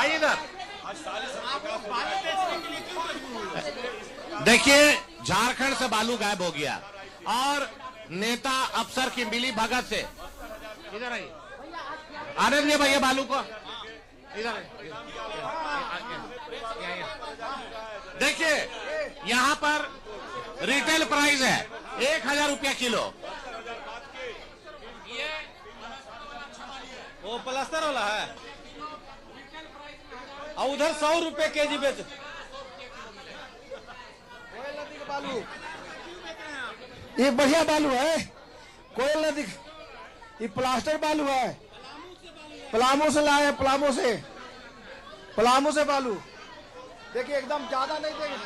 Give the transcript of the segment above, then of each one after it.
आइए इधर। देखिए, झारखंड से बालू गायब हो गया और नेता अफसर की मिली भगत से, इधर आइए, आने दीजिए भैया बालू को, इधर। देखिए, यहाँ पर रिटेल प्राइस है 1000 रुपया किलो। वो प्लास्टर वाला है और उधर 100 रुपए केजी बेच। बालू ये बढ़िया बालू है, कोयल नदी, ये प्लास्टर बालू है, पलामू से लाए, पलामू से बालू। देखिए एकदम ज्यादा नहीं देंगे।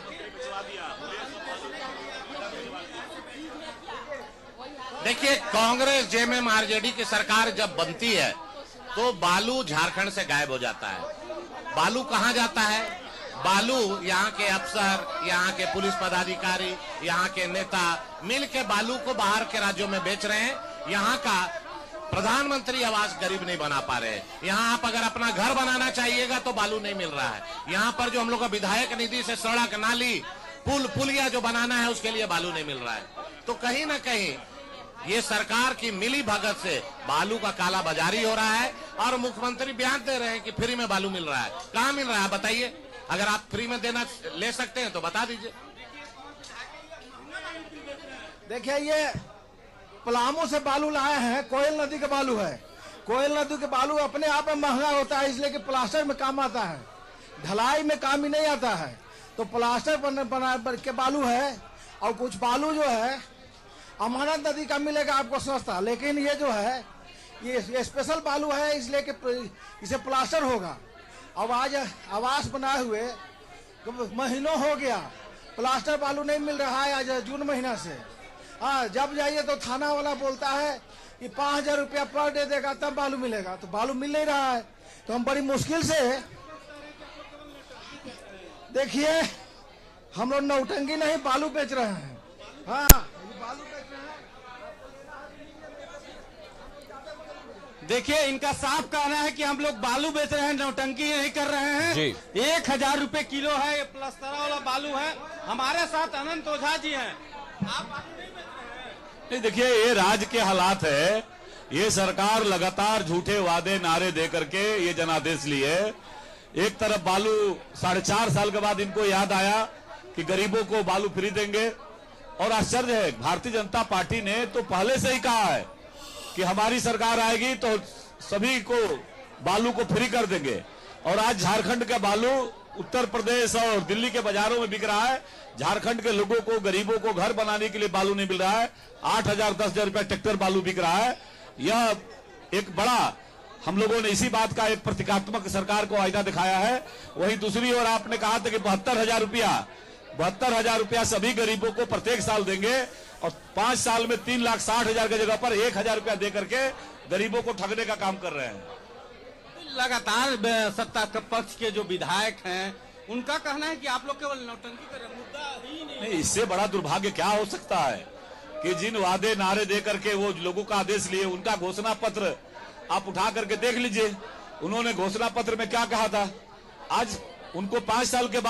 देखिए, कांग्रेस जेएमएम आरजेडी की सरकार जब बनती है तो बालू झारखंड से गायब हो जाता है। बालू कहां जाता है? बालू यहाँ के अफसर, यहाँ के पुलिस पदाधिकारी, यहाँ के नेता मिल के बालू को बाहर के राज्यों में बेच रहे हैं। यहाँ का प्रधानमंत्री आवास गरीब नहीं बना पा रहे। यहाँ आप अगर अपना घर बनाना चाहिएगा तो बालू नहीं मिल रहा है। यहाँ पर जो हम लोग का विधायक निधि से सड़क, नाली, पुलिया जो बनाना है उसके लिए बालू नहीं मिल रहा है। तो कहीं ना कहीं ये सरकार की मिली भगत से बालू का काला बाजारी हो रहा है और मुख्यमंत्री बयान दे रहे हैं कि फ्री में बालू मिल रहा है। कहाँ मिल रहा है बताइए? अगर आप फ्री में देना ले सकते हैं तो बता दीजिए। देखिए, ये पलामू से बालू लाए हैं, कोयल नदी का बालू है। कोयल नदी के बालू अपने आप में महंगा होता है, इसलिए कि प्लास्टर में काम आता है, ढलाई में काम ही नहीं आता है। तो प्लास्टर बना के बालू है और कुछ बालू जो है अमानत नदी का मिलेगा आपको सस्ता, लेकिन ये जो है ये स्पेशल बालू है, इसलिए कि इसे प्लास्टर होगा। अब आज आवास बनाए हुए महीनों हो गया, प्लास्टर बालू नहीं मिल रहा है आज जून महीना से। हाँ, जब जाइए तो थाना वाला बोलता है कि 5000 रुपया पर डे देगा तब बालू मिलेगा, तो बालू मिल नहीं रहा है। तो हम बड़ी मुश्किल से, देखिए हम लोग नौटंकी नहीं बालू बेच रहे हैं। हाँ, बालू बेच रहे हैं। देखिए, इनका साफ कहना है कि हम लोग बालू बेच रहे हैं, नौटंकी नहीं कर रहे हैं। 1000 रुपए किलो है, ये प्लास्टर वाला बालू है। हमारे साथ अनंत ओझा जी हैं। आप बालू नहीं बेच रहे हैं? नहीं, देखिए ये राज्य के हालात है। ये सरकार लगातार झूठे वादे नारे दे करके ये जनादेश लिए। एक तरफ बालू 4.5 साल के बाद इनको याद आया कि गरीबों को बालू फ्री देंगे, और आश्चर्य है भारतीय जनता पार्टी ने तो पहले से ही कहा है कि हमारी सरकार आएगी तो सभी को बालू को फ्री कर देंगे। और आज झारखंड का बालू उत्तर प्रदेश और दिल्ली के बाजारों में बिक रहा है। झारखंड के लोगों को, गरीबों को घर बनाने के लिए बालू नहीं मिल रहा है। 8000 10,000 रुपया ट्रैक्टर बालू बिक रहा है। यह एक बड़ा, हम लोगों ने इसी बात का एक प्रतीकात्मक सरकार को आईना दिखाया है। वहीं दूसरी ओर आपने कहा था कि 72,000 रुपया सभी गरीबों को प्रत्येक साल देंगे, और 5 साल में 3,60,000 की जगह पर 1,000 रुपया दे करके गरीबों को ठगने का काम कर रहे हैं। लगातार सत्ता पक्ष के जो विधायक हैं उनका कहना है कि आप लोग केवल नौटंकी कर रहे हैं, मुद्दा ही नहीं। इससे बड़ा दुर्भाग्य क्या हो सकता है कि जिन वादे नारे दे करके वो लोगों का आदेश लिए, उनका घोषणा पत्र आप उठा करके देख लीजिए। उन्होंने घोषणा पत्र में क्या कहा था। आज उनको 5 साल के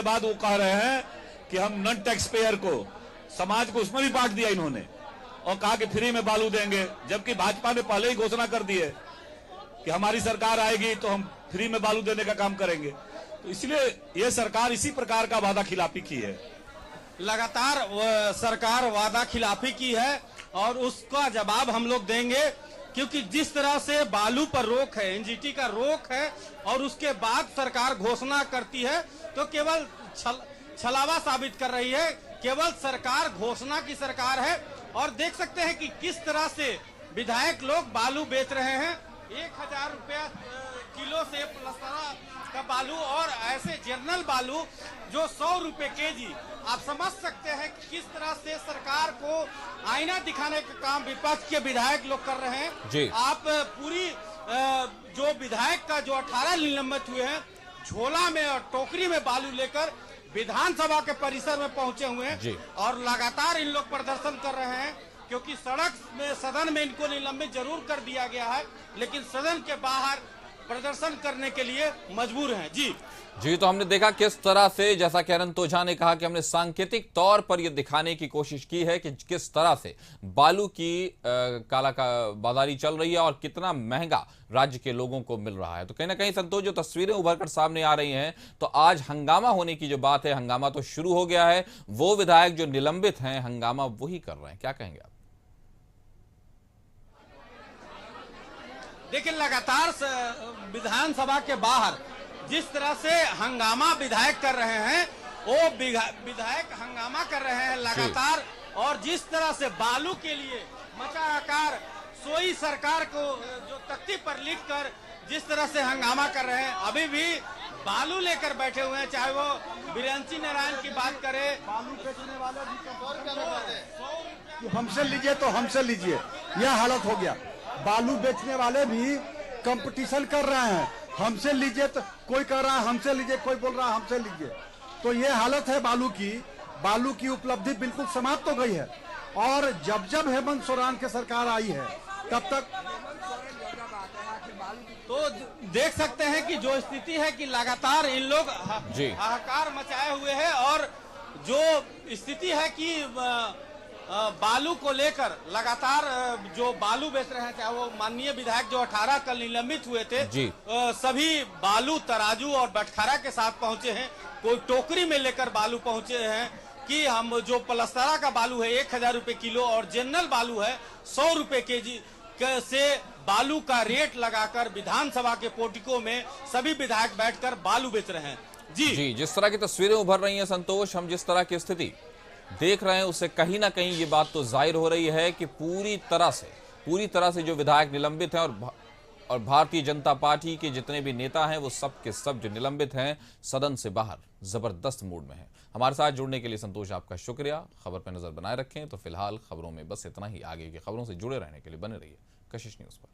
बाद वो कह रहे हैं कि हम नॉन टैक्स पेयर को, समाज को उसमें भी बांट दिया इन्होंने, और कहा कि फ्री में बालू देंगे। जबकि भाजपा ने पहले ही घोषणा कर दी है कि हमारी सरकार आएगी तो हम फ्री में बालू देने का काम करेंगे। तो इसलिए ये सरकार इसी प्रकार का वादा खिलाफी की है। लगातार सरकार वादा खिलाफी की है और उसका जवाब हम लोग देंगे, क्योंकि जिस तरह से बालू पर रोक है, एनजीटी का रोक है, और उसके बाद सरकार घोषणा करती है तो केवल छलावा साबित कर रही है। केवल सरकार घोषणा की सरकार है। और देख सकते हैं कि किस तरह से विधायक लोग बालू बेच रहे हैं। 1000 रुपया किलो से प्लास्टर का बालू, और ऐसे जनरल बालू जो 100 रुपए केजी। आप समझ सकते हैं कि किस तरह से सरकार को आईना दिखाने का काम विपक्ष के विधायक लोग कर रहे हैं। आप पूरी जो विधायक का जो 18 निलंबित हुए हैं, झोला में और टोकरी में बालू लेकर विधानसभा के परिसर में पहुंचे हुए हैं, और लगातार इन लोग प्रदर्शन कर रहे हैं। क्योंकि सदन में इनको निलंबित जरूर कर दिया गया है, लेकिन सदन के बाहर प्रदर्शन करने के लिए मजबूर हैं। जी, तो हमने देखा किस तरह से, जैसा कि अनंत ओझा ने कहा कि हमने सांकेतिक तौर पर यह दिखाने की कोशिश की है कि किस तरह से बालू की काला का बाजारी चल रही है और कितना महंगा राज्य के लोगों को मिल रहा है। तो कहीं ना कहीं संतोष, जो तस्वीरें उभर कर सामने आ रही हैं, तो आज हंगामा होने की जो बात है, हंगामा तो शुरू हो गया है। वो विधायक जो निलंबित हैं, हंगामा वही कर रहे हैं। क्या कहेंगे आप? देखिए, लगातार विधानसभा के बाहर जिस तरह से हंगामा विधायक कर रहे हैं, वो विधायक हंगामा कर रहे हैं लगातार, और जिस तरह से बालू के लिए मचा आकार सोई सरकार को जो तख्ती पर लिखकर जिस तरह से हंगामा कर रहे हैं, अभी भी बालू लेकर बैठे हुए हैं। चाहे वो बिरंची नारायण की बात करे, बालू बेचने वाले भी हमसे लीजिए तो हमसे लीजिए, यह हालत हो गया। बालू बेचने वाले भी कंपटीशन कर रहे हैं, हमसे लीजिए तो कोई कह रहा है हमसे लीजिए, कोई बोल रहा है हमसे लीजिए। तो ये हालत है बालू की उपलब्धि बिल्कुल समाप्त हो गई है। और जब जब हेमंत सोरेन की सरकार आई है, तब तक तो देख सकते हैं कि जो स्थिति है कि लगातार इन लोग हाहाकार मचाए हुए हैं, और जो स्थिति है कि बालू को लेकर लगातार जो बालू बेच रहे हैं, चाहे वो माननीय विधायक जो 18 कल निलंबित हुए थे, सभी बालू तराजू और बटखारा के साथ पहुंचे हैं। कोई टोकरी में लेकर बालू पहुंचे हैं कि हम जो पलस्तरा का बालू है 1000 रुपए किलो और जनरल बालू है 100 रुपए केजी से बालू का रेट लगाकर विधानसभा के पोर्टिको में सभी विधायक बैठकर बालू बेच रहे हैं। जी, जिस तरह की तस्वीरें उभर रही हैं संतोष, हम जिस तरह की स्थिति देख रहे हैं, उससे कहीं ना कहीं ये बात तो जाहिर हो रही है कि पूरी तरह से जो विधायक निलंबित हैं और भारतीय जनता पार्टी के जितने भी नेता हैं, वो सब के सब जो निलंबित हैं, सदन से बाहर जबरदस्त मूड में हैं। हमारे साथ जुड़ने के लिए संतोष आपका शुक्रिया। खबर पर नजर बनाए रखें। तो फिलहाल खबरों में बस इतना ही। आगे की खबरों से जुड़े रहने के लिए बने रहिए कशिश न्यूज पर।